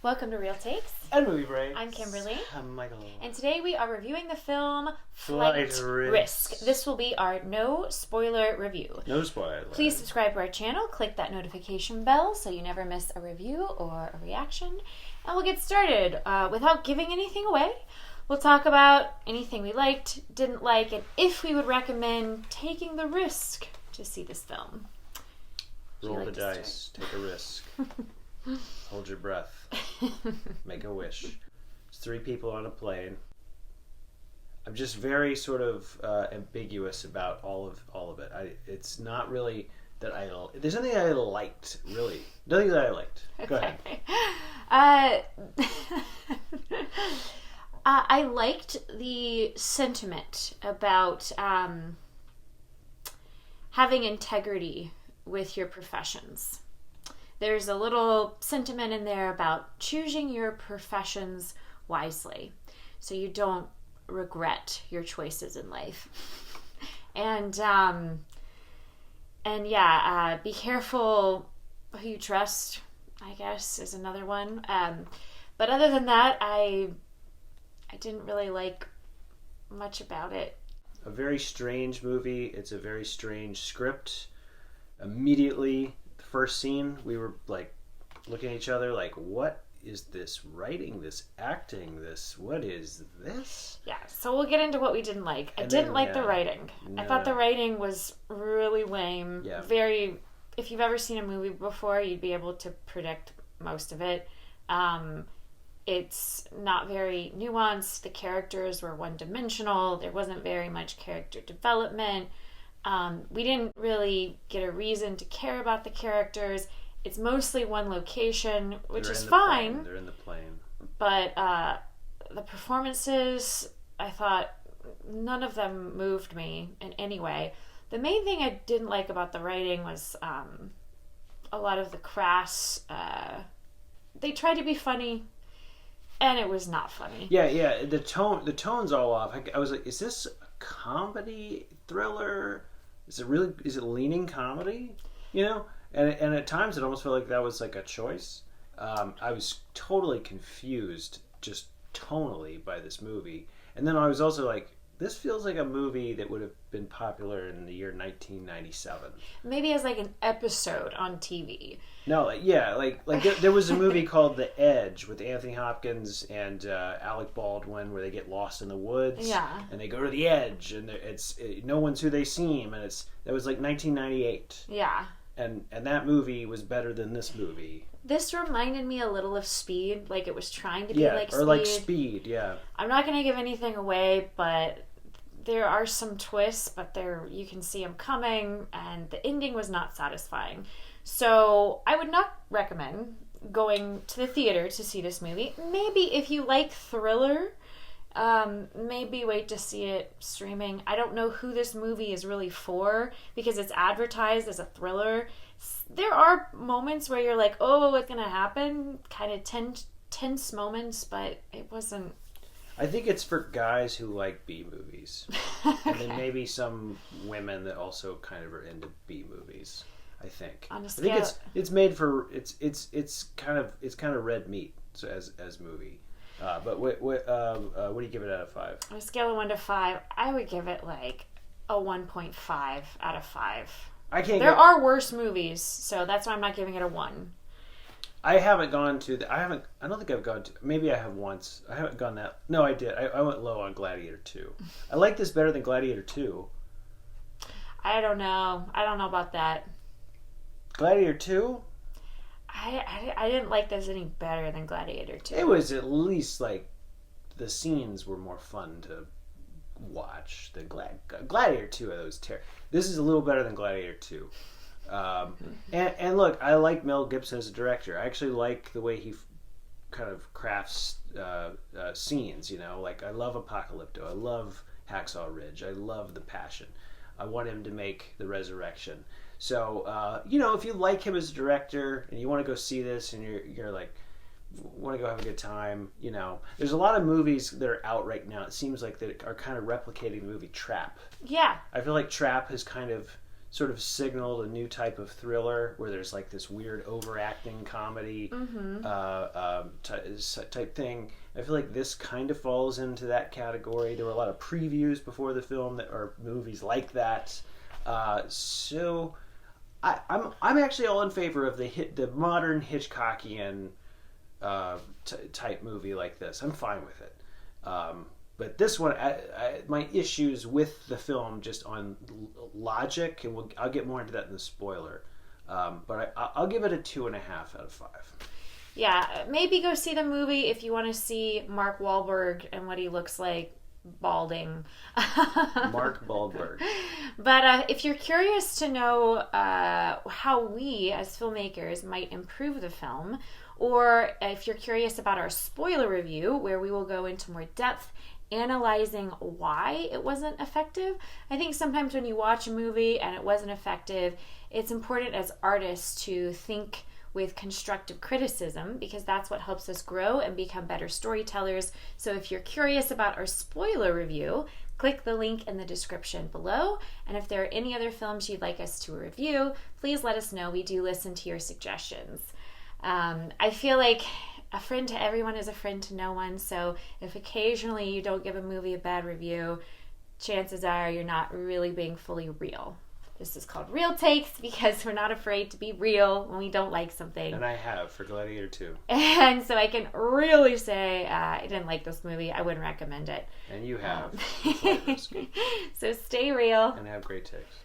Welcome to Real Takes. And Movie Breaks. I'm Kimberly. I'm Michael. And today we are reviewing the film Flight Risk. This will be our no spoiler review. No spoiler. Please subscribe to our channel, click that notification bell so you never miss a review or a reaction. And we'll get started. Without giving anything away, we'll talk about anything we liked, didn't like, and if we would recommend taking the risk to see this film. Roll the dice. Take a risk. Hold your breath. Make a wish. It's 3 people on a plane. I'm just very sort of ambiguous about all of it. It's not really that there's nothing I liked, really. Nothing that I liked. Go ahead. I liked the sentiment about having integrity with your professions. There's a little sentiment in there about choosing your professions wisely so you don't regret your choices in life. And be careful who you trust, I guess, is another one. But other than that, I didn't really like much about it. A very strange movie. It's a very strange script. Immediately, the first scene, we were like looking at each other like, what is this writing, this acting, what is this? Yeah, so we'll get into what we didn't like. I didn't like the writing. No. I thought the writing was really lame. Yeah. If you've ever seen a movie before, you'd be able to predict most of it. It's not very nuanced. The characters were one-dimensional. There wasn't very much character development. We didn't really get a reason to care about the characters. It's mostly one location, which is fine. They're in the plane. But the performances, I thought none of them moved me in any way. The main thing I didn't like about the writing was a lot of the crass. They tried to be funny, and it was not funny. Yeah. The tone's all off. I was like, is this a comedy thriller? Is it leaning comedy? You know? And at times it almost felt like that was like a choice. I was totally confused just tonally by this movie. And then I was also like, this feels like a movie that would have been popular in the year 1997. Maybe as like an episode on TV. No, there was a movie called The Edge with Anthony Hopkins and Alec Baldwin where they get lost in the woods. Yeah. And they go to the edge and no one's who they seem, and that was like 1998. Yeah. And that movie was better than this movie. This reminded me a little of Speed, like it was trying to be like Speed. Yeah, or like Speed, yeah. I'm not going to give anything away, but there are some twists, but you can see them coming, and the ending was not satisfying. So I would not recommend going to the theater to see this movie. Maybe if you like thriller, maybe wait to see it streaming. I don't know who this movie is really for because it's advertised as a thriller. There are moments where you're like, oh, what's going to happen? Kind of tense moments, but it wasn't. I think it's for guys who like B movies. Okay. And then maybe some women that also kind of are into B movies. I think. On a scale, I think it's made for it's kind of red meat as movie. But what do you give it out of 5? On a scale of 1 to 5, I would give it like a 1.5 out of 5. There are worse movies, so that's why I'm not giving it a 1. I haven't gone to I don't think I've gone to. Maybe I have once. I haven't gone that. No, I did. I went low on Gladiator 2. I like this better than Gladiator 2. I don't know about that. Gladiator 2? I didn't like this any better than Gladiator 2. It was at least like the scenes were more fun to watch than Gladiator 2. This is a little better than Gladiator 2. And look, I like Mel Gibson as a director. I actually like the way he kind of crafts scenes. You know, like I love Apocalypto. I love Hacksaw Ridge. I love The Passion. I want him to make The Resurrection. So, if you like him as a director and you want to go see this and you're like, want to go have a good time, there's a lot of movies that are out right now. It seems like that are kind of replicating the movie Trap. Yeah. I feel like Trap has kind of sort of signaled a new type of thriller where there's like this weird overacting comedy type thing. I feel like this kind of falls into that category. There were a lot of previews before the film that are movies like that. So I'm actually all in favor of the modern Hitchcockian type movie like this. I'm fine with it. But this one, my issues with the film just on logic, and I'll get more into that in the spoiler. But I'll give it a 2.5 out of 5. Yeah, maybe go see the movie if you want to see Mark Wahlberg and what he looks like balding. Mark Wahlberg. But if you're curious to know how we as filmmakers might improve the film, or if you're curious about our spoiler review, where we will go into more depth analyzing why it wasn't effective. I think sometimes when you watch a movie and it wasn't effective, it's important as artists to think with constructive criticism, because that's what helps us grow and become better storytellers. So if you're curious about our spoiler review, click the link in the description below. And if there are any other films you'd like us to review, please let us know. We do listen to your suggestions. I feel like a friend to everyone is a friend to no one. So if occasionally you don't give a movie a bad review, chances are you're not really being fully real. This is called Real Takes because we're not afraid to be real when we don't like something. And I have for Gladiator 2. And so I can really say I didn't like this movie. I wouldn't recommend it. And you have. So stay real. And have great takes.